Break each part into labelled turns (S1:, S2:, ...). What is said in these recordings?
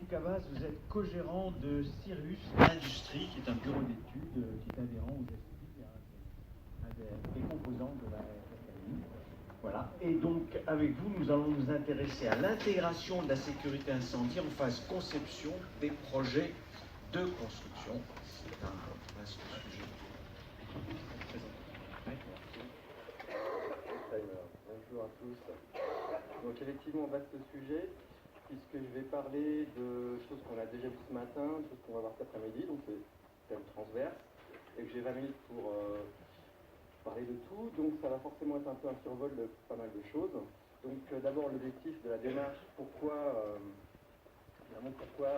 S1: Foucabas, vous êtes co-gérant de Cyrus Industries, qui est un bureau d'études qui est adhérent aux SPI, un des composants de la FMI. Voilà. Et donc, avec vous, nous allons nous intéresser à l'intégration de la sécurité incendie en phase conception des projets de construction. C'est un vaste sujet.
S2: Bonjour à tous. Donc effectivement, vaste sujet, puisque je vais parler de choses qu'on a déjà vues ce matin, de choses qu'on va voir cet après-midi, donc c'est thème transverse, et que j'ai 20 minutes pour parler de tout, donc ça va forcément être un peu un survol de pas mal de choses. Donc d'abord l'objectif de la démarche, pourquoi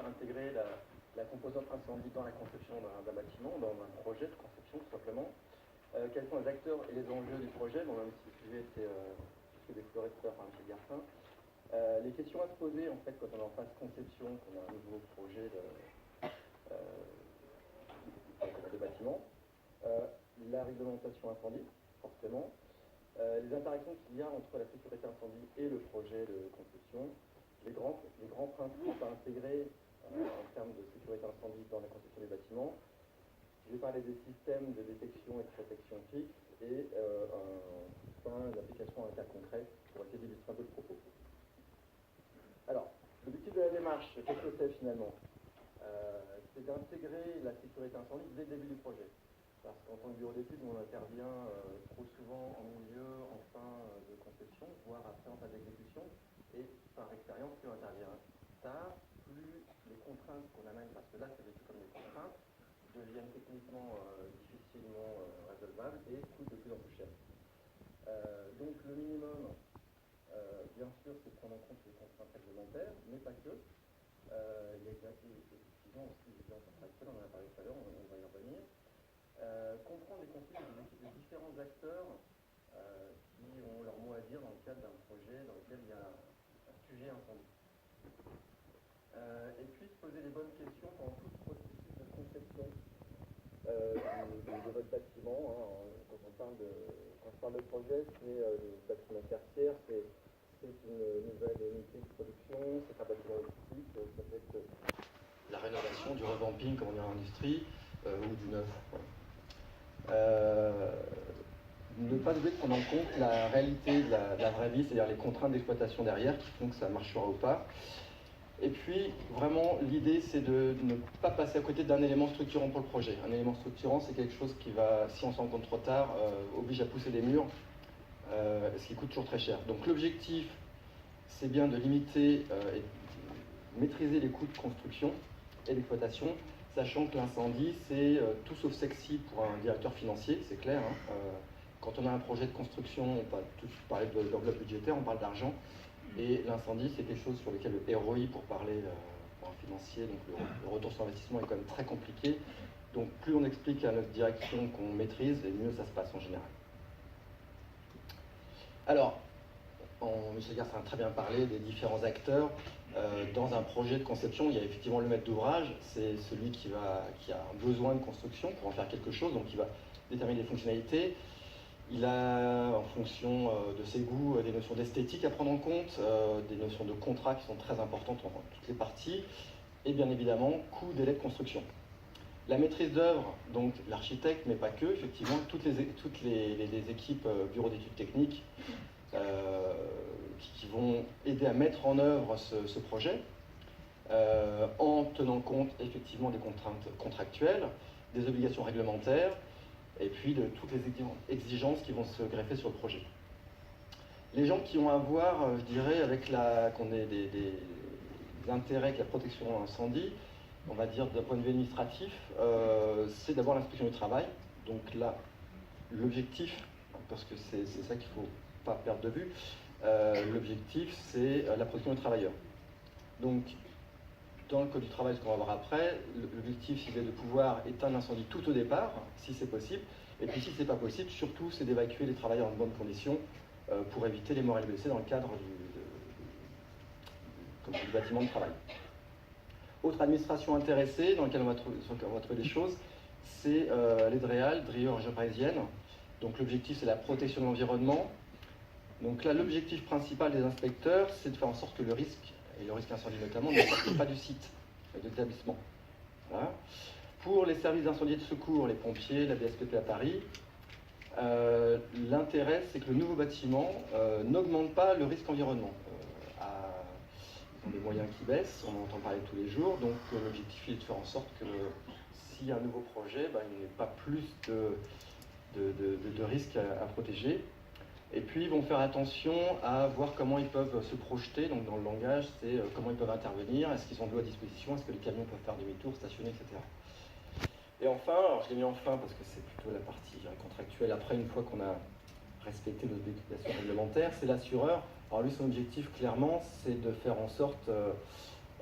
S2: intégrer la composante incendie dans la conception d'un bâtiment, dans un projet de conception tout simplement. Quels sont les acteurs et les enjeux du projet, bon, même si le sujet était exploré tout à l'heure par M. Garcin. Les questions à se poser en fait quand on est en phase conception, qu'on a un nouveau projet de bâtiment, la réglementation incendie, forcément, les interactions qu'il y a entre la sécurité incendie et le projet de conception, les grands principes à intégrer en termes de sécurité incendie dans la conception des bâtiments. Je vais parler des systèmes de détection et de protection fixes et enfin d'applications à un cas concret pour essayer d'illustrer un peu le propos. Alors, l'objectif de la démarche, qu'est-ce que c'est finalement? C'est d'intégrer la sécurité incendie dès le début du projet. Parce qu'en tant que bureau d'études, on intervient trop souvent en milieu, en fin de conception, voire après en phase d'exécution. Et par expérience, plus on intervient tard, plus les contraintes qu'on amène, parce que là c'est vécu comme des contraintes, deviennent techniquement difficilement résolvables et coûtent de plus en plus cher. Donc le minimum, bien sûr, c'est de prendre en compte les contraintes réglementaires, mais pas que. Il y a effectivement aussi des exemples contractuels, on en a parlé tout à l'heure, on va y revenir. Comprendre les conflits des différents acteurs qui ont leur mot à dire dans le cadre d'un projet dans lequel il y a un sujet incendie. Et puis se poser les bonnes questions pendant tout le processus de conception de votre bâtiment. Quand je parle de projet, c'est le bâtiment tertiaire, c'est une nouvelle unité de production, c'est un bâtiment logistique, ça peut être la rénovation, du revamping comme on dit en industrie, ou du neuf. Ne pas oublier de prendre en compte la réalité de la vraie vie, c'est-à-dire les contraintes d'exploitation derrière qui font que ça marchera ou pas. Et puis, vraiment, l'idée, c'est de ne pas passer à côté d'un élément structurant pour le projet. Un élément structurant, c'est quelque chose qui va, si on s'en rend compte trop tard, oblige à pousser les murs, ce qui coûte toujours très cher. Donc l'objectif, c'est bien de limiter et de maîtriser les coûts de construction et d'exploitation, sachant que l'incendie, c'est tout sauf sexy pour un directeur financier, c'est clair. Quand on a un projet de construction, on va tout de suite parler de l'enveloppe budgétaire, on parle d'argent. Et l'incendie, c'est quelque chose sur lequel le ROI, pour parler pour un financier, donc le retour sur investissement est quand même très compliqué. Donc plus on explique à notre direction qu'on maîtrise, et mieux ça se passe en général. Alors, M. Garcin a très bien parlé des différents acteurs. Dans un projet de conception, il y a effectivement le maître d'ouvrage, c'est celui qui a un besoin de construction pour en faire quelque chose, donc il va déterminer les fonctionnalités. Il a, en fonction de ses goûts, des notions d'esthétique à prendre en compte, des notions de contrat qui sont très importantes en toutes les parties, et bien évidemment, coût, délai de construction. La maîtrise d'œuvre, donc l'architecte, mais pas que, effectivement, toutes les équipes bureaux d'études techniques qui vont aider à mettre en œuvre ce projet, en tenant compte effectivement des contraintes contractuelles, des obligations réglementaires, et puis de toutes les exigences qui vont se greffer sur le projet. Les gens qui ont à voir, je dirais, avec qu'on ait des intérêts avec la protection incendie, on va dire d'un point de vue administratif, c'est d'abord l'inspection du travail. Donc là, l'objectif, parce que c'est ça qu'il ne faut pas perdre de vue, l'objectif c'est la protection des travailleurs. Donc, dans le code du travail, ce qu'on va voir après, l'objectif c'est de pouvoir éteindre l'incendie tout au départ, si c'est possible, et puis si c'est pas possible, surtout c'est d'évacuer les travailleurs en bonnes conditions pour éviter les morts et les blessés dans le cadre du bâtiment de travail. Autre administration intéressée dans laquelle on va trouver des choses, c'est les DREAL, DRIE en région parisienne. Donc l'objectif c'est la protection de l'environnement. Donc là l'objectif principal des inspecteurs c'est de faire en sorte que le risque et le risque incendie notamment, ne sortent pas du site de l'établissement. Voilà. Pour les services d'incendie et de secours, les pompiers, la BSPP à Paris, l'intérêt, c'est que le nouveau bâtiment n'augmente pas le risque environnement. Ils ont des moyens qui baissent, on en entend parler tous les jours, donc l'objectif est de faire en sorte que s'il y a un nouveau projet, il n'y ait pas plus de risques à protéger. Et puis ils vont faire attention à voir comment ils peuvent se projeter, donc dans le langage, c'est comment ils peuvent intervenir, est-ce qu'ils ont de l'eau à disposition, est-ce que les camions peuvent faire demi-tour, stationner, etc. Et enfin, alors je l'ai mis enfin parce que c'est plutôt la partie contractuelle, après une fois qu'on a respecté nos obligations réglementaires, c'est l'assureur. Alors lui, son objectif clairement, c'est de faire en sorte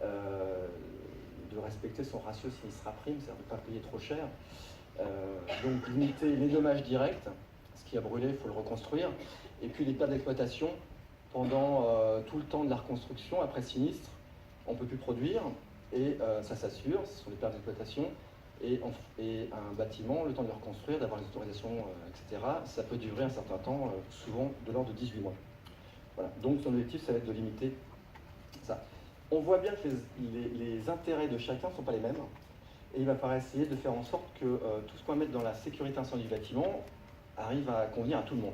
S2: de respecter son ratio sinistre-prime, c'est-à-dire de ne pas payer trop cher. Donc limiter les dommages directs, ce qui a brûlé, il faut le reconstruire, et puis les pertes d'exploitation pendant tout le temps de la reconstruction, après sinistre, on ne peut plus produire, et ça s'assure, ce sont les pertes d'exploitation, et un bâtiment, le temps de le reconstruire, d'avoir les autorisations, etc., ça peut durer un certain temps, souvent de l'ordre de 18 mois. Voilà. Donc son objectif, ça va être de limiter ça. On voit bien que les intérêts de chacun ne sont pas les mêmes, et il va falloir essayer de faire en sorte que tout ce qu'on va mettre dans la sécurité incendie du bâtiment arrive à convenir à tout le monde.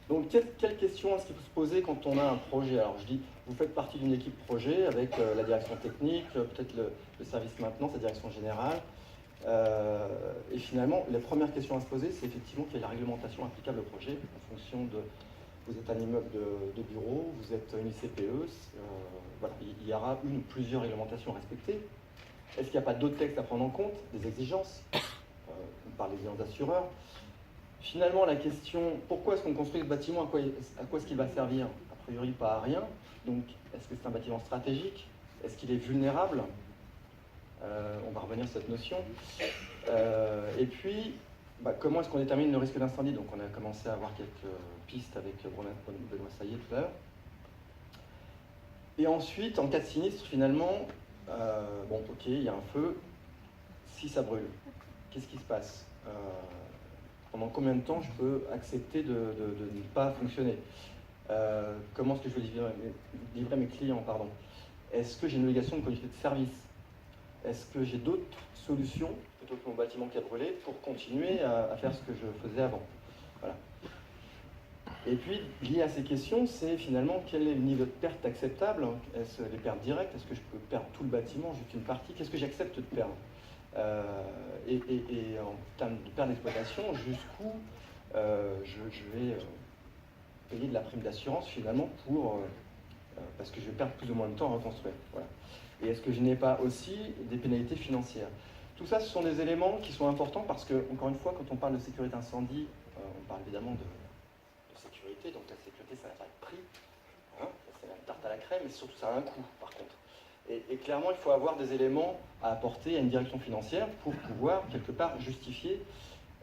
S2: Donc, quelle question est-ce qu'il faut se poser quand on a un projet? Alors, je dis, vous faites partie d'une équipe projet avec la direction technique, peut-être le service maintenance, la direction générale. Et finalement, la première question à se poser, c'est effectivement quelle est la réglementation applicable au projet en fonction de... Vous êtes un immeuble de bureau, vous êtes une ICPE, voilà, il y aura une ou plusieurs réglementations à respecter. Est-ce qu'il n'y a pas d'autres textes à prendre en compte, des exigences? On parle des exigences d'assureurs. Finalement, la question, pourquoi est-ce qu'on construit ce bâtiment, à quoi est-ce qu'il va servir? A priori, pas à rien. Donc, est-ce que c'est un bâtiment stratégique? Est-ce qu'il est vulnérable? On va revenir sur cette notion. Et puis, comment est-ce qu'on détermine le risque d'incendie? Donc, on a commencé à avoir quelques pistes avec Benoît Saillet tout à l'heure. Et ensuite, en cas de sinistre, finalement, ok, il y a un feu. Si ça brûle, qu'est-ce qui se passe? Pendant combien de temps je peux accepter de ne pas fonctionner? Comment est-ce que je veux livrer mes clients, pardon? Est-ce que j'ai une obligation de continuité de service? Est-ce que j'ai d'autres solutions, plutôt que mon bâtiment qui a brûlé, pour continuer à faire ce que je faisais avant? Voilà. Et puis, lié à ces questions, c'est finalement quel est le niveau de perte acceptable? Est-ce les pertes directes? Est-ce que je peux perdre tout le bâtiment, juste une partie? Qu'est-ce que j'accepte de perdre? Et en termes de perte d'exploitation, jusqu'où je vais payer de la prime d'assurance finalement parce que je vais perdre plus ou moins de temps à reconstruire. Voilà. Et est-ce que je n'ai pas aussi des pénalités financières? Tout ça, ce sont des éléments qui sont importants parce que, encore une fois, quand on parle de sécurité incendie, on parle évidemment de sécurité, donc la sécurité, ça n'a pas de prix, hein, c'est la tarte à la crème, mais surtout ça a un coût par contre. Et clairement, il faut avoir des éléments à apporter à une direction financière pour pouvoir, quelque part, justifier,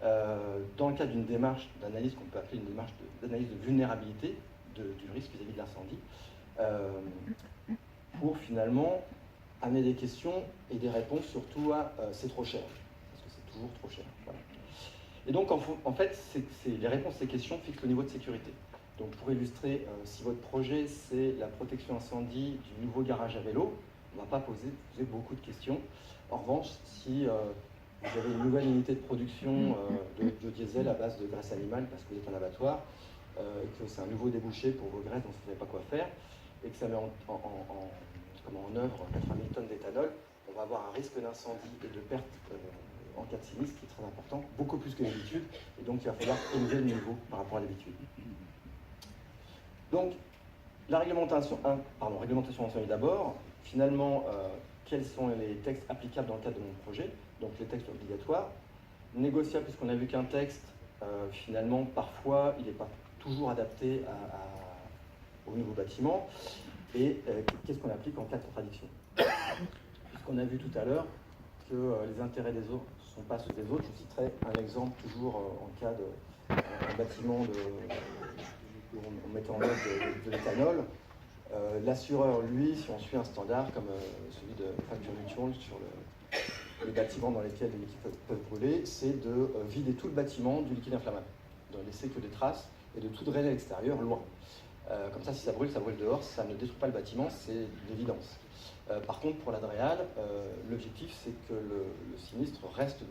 S2: dans le cadre d'une démarche d'analyse qu'on peut appeler une démarche d'analyse de vulnérabilité du risque vis-à-vis de l'incendie, pour finalement amener des questions et des réponses surtout à c'est trop cher, parce que c'est toujours trop cher. Voilà. Et donc, en fait, les réponses à ces questions fixent le niveau de sécurité. Donc, pour illustrer, si votre projet, c'est la protection incendie du nouveau garage à vélo, on ne va pas poser beaucoup de questions. En revanche, si vous avez une nouvelle unité de production de diesel à base de graisse animale, parce que vous êtes un abattoir, et que c'est un nouveau débouché pour vos graisses dont vous ne savez pas quoi faire, et que ça met en œuvre 80 000 tonnes d'éthanol, on va avoir un risque d'incendie et de perte en cas de sinistre qui est très important, beaucoup plus que d'habitude, et donc il va falloir élever le niveau par rapport à l'habitude. Donc, la réglementation incendie d'abord. Finalement, quels sont les textes applicables dans le cadre de mon projet? Donc les textes obligatoires. Négociables, puisqu'on a vu qu'un texte, finalement, parfois, il n'est pas toujours adapté au nouveau bâtiment. Et qu'est-ce qu'on applique en cas de contradiction? Puisqu'on a vu tout à l'heure que les intérêts des autres ne sont pas ceux des autres, je citerai un exemple toujours en cas d'un bâtiment où on mettait en œuvre de l'éthanol. L'assureur, lui, si on suit un standard comme celui de Fracture Mutual sur les bâtiments dans lesquels les liquides peuvent brûler, c'est de vider tout le bâtiment du liquide inflammable, de laisser que des traces et de tout drainer à l'extérieur, loin. Comme ça, si ça brûle dehors, ça ne détruit pas le bâtiment, c'est une évidence. Par contre, pour la DREAL, l'objectif, c'est que le sinistre reste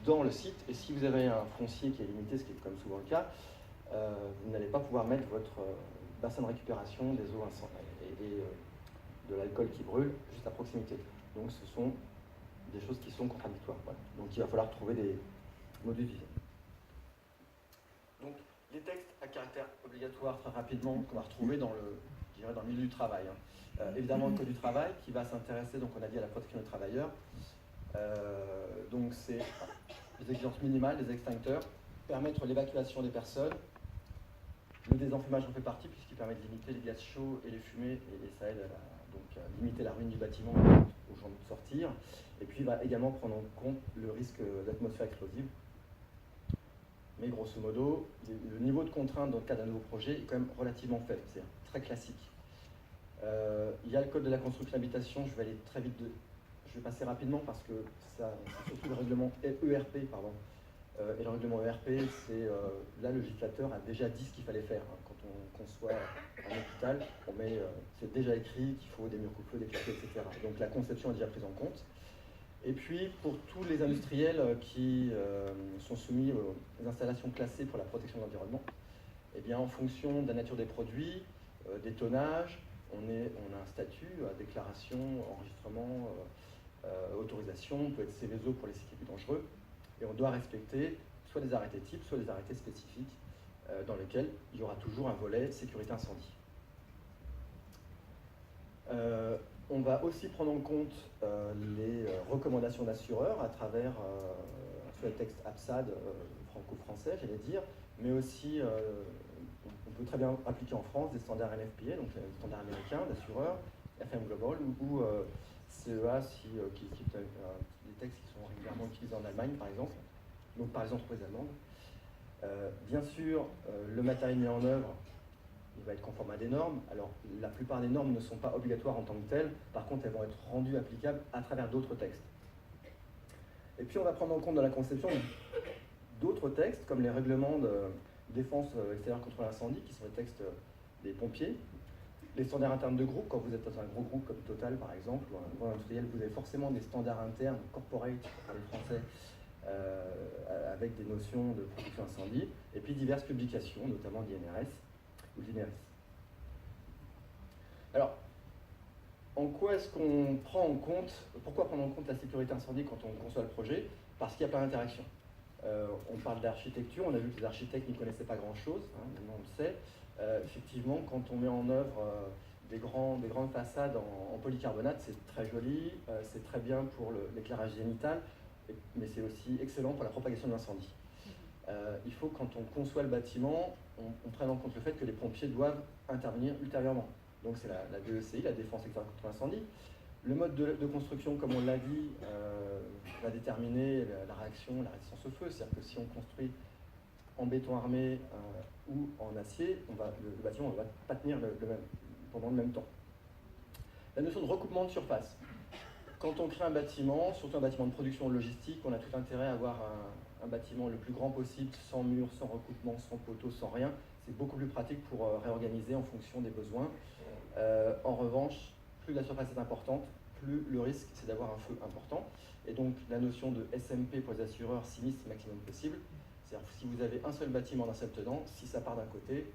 S2: dans le site, et si vous avez un foncier qui est limité, ce qui est comme souvent le cas, vous n'allez pas pouvoir mettre votre bassin de récupération des eaux et de l'alcool qui brûle juste à proximité. Donc ce sont des choses qui sont contradictoires. Voilà. Donc il va falloir trouver des modus vivendi. Donc les textes à caractère obligatoire, très rapidement, qu'on va retrouver dans le milieu du travail. Évidemment, le Code du travail qui va s'intéresser, donc on a dit, à la protection des travailleurs. Donc c'est les exigences minimales, les extincteurs, permettre l'évacuation des personnes. Le désenfumage en fait partie puisqu'il permet de limiter les gaz chauds et les fumées et ça aide à limiter la ruine du bâtiment aux gens de sortir. Et puis il va également prendre en compte le risque d'atmosphère explosive. Mais grosso modo, le niveau de contrainte dans le cas d'un nouveau projet est quand même relativement faible, c'est très classique. Il y a le code de la construction d'habitation, je vais aller très vite, je vais passer rapidement parce que c'est surtout le règlement ERP, et le règlement ERP, c'est là le législateur a déjà dit ce qu'il fallait faire. Quand on conçoit un hôpital, c'est déjà écrit qu'il faut des murs coupe-feu, des clapiers, etc. Donc la conception est déjà prise en compte. Et puis pour tous les industriels qui sont soumis aux installations classées pour la protection de l'environnement, eh bien en fonction de la nature des produits, des tonnages, on a un statut, déclaration, enregistrement, autorisation, on peut être Céveso pour les sites les plus dangereux, et on doit respecter soit des arrêtés types, soit des arrêtés spécifiques dans lesquels il y aura toujours un volet sécurité incendie. On va aussi prendre en compte les recommandations d'assureurs à travers le texte APSAD franco-français, j'allais dire, mais aussi on peut très bien appliquer en France des standards NFPA, donc les standards américains d'assureurs, FM Global ou CEA, qui est des textes qui sont régulièrement utilisés en Allemagne, par exemple, donc par les entreprises allemandes. Bien sûr, le matériel mis en œuvre, il va être conforme à des normes. Alors, la plupart des normes ne sont pas obligatoires en tant que telles, par contre, elles vont être rendues applicables à travers d'autres textes. Et puis, on va prendre en compte dans la conception d'autres textes, comme les règlements de défense extérieure contre l'incendie, qui sont les textes des pompiers. Les standards internes de groupe, quand vous êtes dans un gros groupe comme Total par exemple, ou un groupe industriel, vous avez forcément des standards internes, corporate pour les Français, avec des notions de protection incendie, et puis diverses publications, notamment d'INRS ou de l'INRS. Alors, en quoi est-ce qu'on prend en compte, pourquoi prendre en compte la sécurité incendie quand on conçoit le projet? Parce qu'il y a plein d'interactions. On parle d'architecture, on a vu que les architectes n'y connaissaient pas grand-chose, maintenant on le sait. Effectivement, quand on met en œuvre des grandes façades en polycarbonate, c'est très joli, c'est très bien pour l'éclairage zénital, mais c'est aussi excellent pour la propagation de l'incendie. Il faut, quand on conçoit le bâtiment, on prenne en compte le fait que les pompiers doivent intervenir ultérieurement. Donc c'est la DECI, la défense extérieure contre l'incendie. Le mode de construction, comme on l'a dit, va déterminer la réaction, la résistance au feu. C'est-à-dire que si on construit en béton armé ou en acier, le bâtiment ne va pas tenir pendant le même temps. La notion de recoupement de surface. Quand on crée un bâtiment, surtout un bâtiment de production logistique, on a tout intérêt à avoir un bâtiment le plus grand possible, sans mur, sans recoupement, sans poteau, sans rien. C'est beaucoup plus pratique pour réorganiser en fonction des besoins. En revanche, plus la surface est importante, plus le risque c'est d'avoir un feu important. Et donc la notion de SMP pour les assureurs, sinistre maximum possible, c'est-à-dire que si vous avez un seul bâtiment d'un seul tenant, si ça part d'un côté,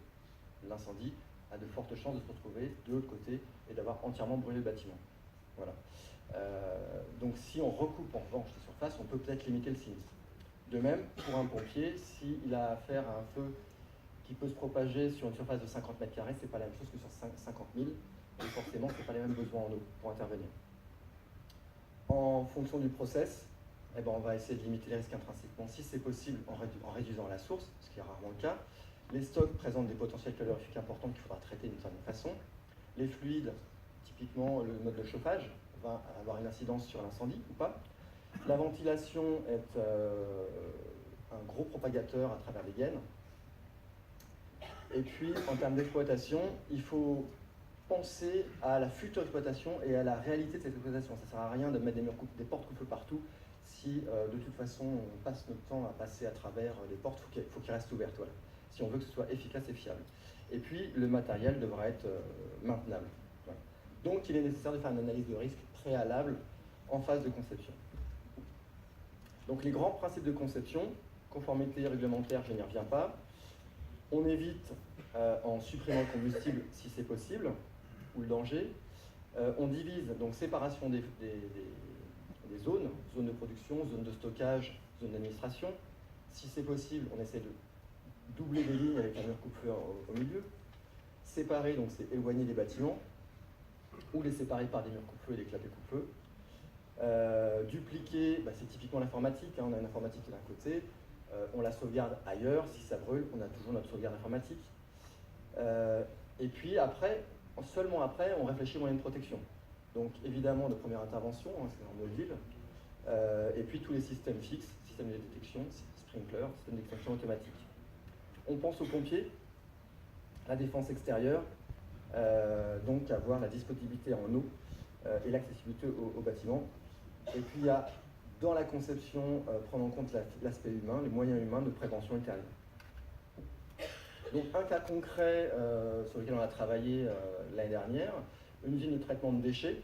S2: l'incendie a de fortes chances de se retrouver de l'autre côté et d'avoir entièrement brûlé le bâtiment. Voilà. Donc si on recoupe en revanche les surfaces, on peut peut-être limiter le sinistre. De même, pour un pompier, s'il a affaire à un feu qui peut se propager sur une surface de 50 mètres carrés, c'est pas la même chose que sur 50 000, et forcément, c'est pas les mêmes besoins en eau pour intervenir. En fonction du process, on va essayer de limiter les risques intrinsèquement, si c'est possible, en réduisant la source, ce qui est rarement le cas. Les stocks présentent des potentiels calorifiques importants qu'il faudra traiter d'une certaine façon. Les fluides, typiquement le mode de chauffage, va avoir une incidence sur l'incendie ou pas. La ventilation est un gros propagateur à travers les gaines. Et puis, en termes d'exploitation, il faut penser à la future exploitation et à la réalité de cette exploitation. Ça ne sert à rien de mettre des portes coupe-feu partout si, de toute façon, on passe notre temps à passer à travers les portes. Il faut qu'elles restent ouvertes, voilà, si on veut que ce soit efficace et fiable. Et puis, le matériel devra être maintenable. Voilà. Donc, il est nécessaire de faire une analyse de risque préalable en phase de conception. Donc, les grands principes de conception, conformité réglementaire, je n'y reviens pas. On évite en supprimant le combustible si c'est possible, ou le danger. On divise, donc séparation des zones, zone de production, zone de stockage, zone d'administration. Si c'est possible, on essaie de doubler des lignes avec un mur coupe-feu au milieu. Séparer, donc c'est éloigner les bâtiments, ou les séparer par des murs coupe-feu et des clapets coupe-feu. Dupliquer, c'est typiquement l'informatique, on a une informatique qui est d'un côté, on la sauvegarde ailleurs, si ça brûle, on a toujours notre sauvegarde informatique. Et puis après, seulement après, on réfléchit aux moyens de protection. Donc évidemment, de première intervention, c'est en mobile, et puis tous les systèmes fixes, système de détection, sprinkler, système d'extinction automatique. On pense aux pompiers, la défense extérieure, donc avoir la disponibilité en eau et l'accessibilité aux bâtiments. Et puis il y a, dans la conception, prendre en compte l'aspect humain, les moyens humains de prévention ultérieure. Donc un cas concret sur lequel on a travaillé l'année dernière, une usine de traitement de déchets,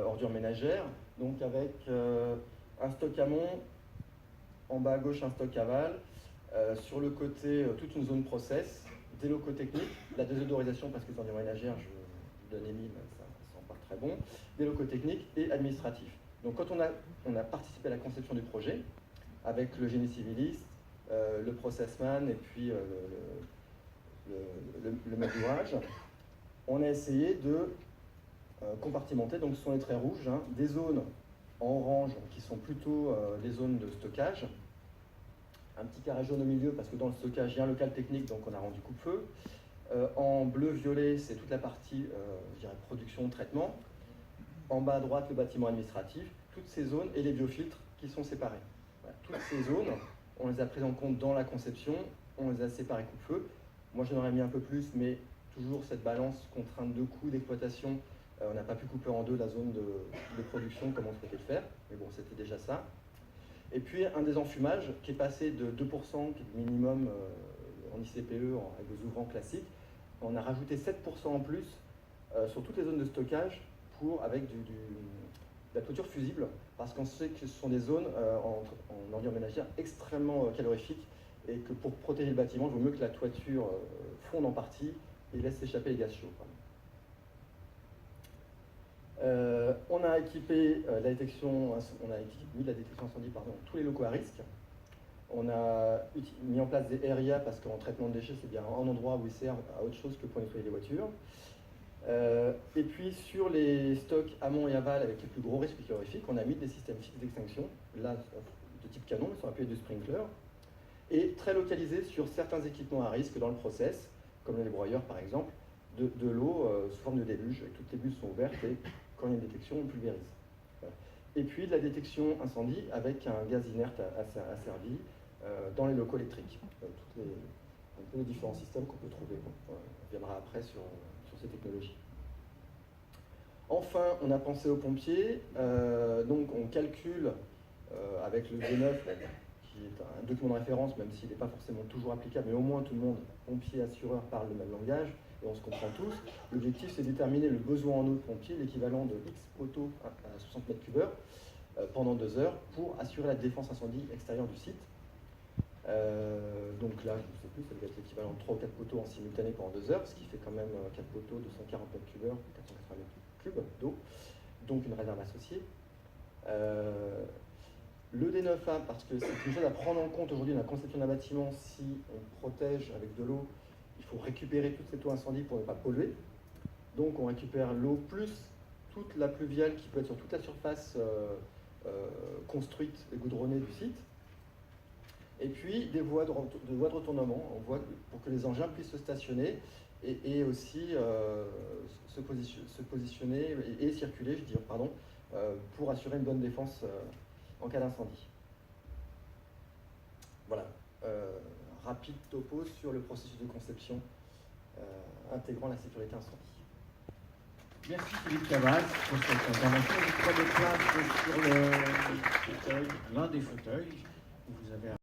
S2: ordures ménagères, donc avec un stock amont, en bas à gauche un stock aval, sur le côté toute une zone process, des locaux techniques, la désodorisation parce que les ordures ménagères, je donne Émile, ça sent pas très bon, des locaux techniques et administratifs. Donc quand on a participé à la conception du projet, avec le génie civiliste, le processman et puis le maître d'ouvrage, on a essayé de compartimenter, donc ce sont les traits rouges, des zones en orange qui sont plutôt des zones de stockage, un petit carré jaune au milieu parce que dans le stockage il y a un local technique, donc on a rendu coupe-feu. En bleu-violet, c'est toute la partie je dirais production, traitement. En bas à droite, le bâtiment administratif, toutes ces zones et les biofiltres qui sont séparés. Voilà, toutes ces zones, on les a prises en compte dans la conception, on les a séparées coupe-feu. Moi j'en aurais mis un peu plus, mais toujours cette balance contrainte de coût d'exploitation. On n'a pas pu couper en deux la zone de production comme on souhaitait le faire, mais bon, c'était déjà ça. Et puis un désenfumage qui est passé de 2%, qui est le minimum en ICPE, avec des ouvrants classiques. On a rajouté 7% en plus sur toutes les zones de stockage avec de la toiture fusible, parce qu'on sait que ce sont des zones en ordures ménagères extrêmement calorifiques, et que pour protéger le bâtiment, il vaut mieux que la toiture fonde en partie et laisse échapper les gaz chauds. On a équipé la détection, mis la détection incendie dans tous les locaux à risque. On a mis en place des RIA parce qu'en traitement de déchets, c'est bien un endroit où ils servent à autre chose que pour nettoyer les voitures. Et puis sur les stocks amont et aval avec les plus gros risques calorifiques, on a mis des systèmes fixes d'extinction, là de type canon, ils sont appuyés de sprinkler, et très localisés sur certains équipements à risque dans le process, comme les broyeurs par exemple, de l'eau sous forme de déluge, et toutes les bulles sont ouvertes et quand il y a une détection, on pulvérise. Voilà. Et puis de la détection incendie avec un gaz inerte asservi dans les locaux électriques. Un peu les différents systèmes qu'on peut trouver. On viendra après sur ces technologies. Enfin, on a pensé aux pompiers. Donc on calcule avec le D9, qui est un document de référence, même s'il n'est pas forcément toujours applicable, mais au moins tout le monde, pompier, assureur, parle le même langage. Et on se comprend tous. L'objectif, c'est de déterminer le besoin en eau de pompier, l'équivalent de X poteaux à 60 m3 pendant 2 heures pour assurer la défense incendie extérieure du site. Donc là, je ne sais plus, ça doit être l'équivalent de 3 ou 4 poteaux en simultané pendant 2 heures, ce qui fait quand même 4 poteaux de 140 m3, 480 m3 d'eau, donc une réserve associée. Le D9A, parce que c'est une chose à prendre en compte aujourd'hui dans la conception d'un bâtiment, si on protège avec de l'eau, il faut récupérer toute cette eau incendie pour ne pas polluer. Donc on récupère l'eau plus toute la pluviale qui peut être sur toute la surface construite et goudronnée du site. Et puis des voies de retournement, pour que les engins puissent se stationner et aussi se positionner et circuler, je dirais, pour assurer une bonne défense en cas d'incendie. Voilà. Rapide topo sur le processus de conception intégrant la sécurité incendie.
S1: Merci Philippe Cavaz pour cette intervention. Je crois de place sur l'un des fauteuils où vous avez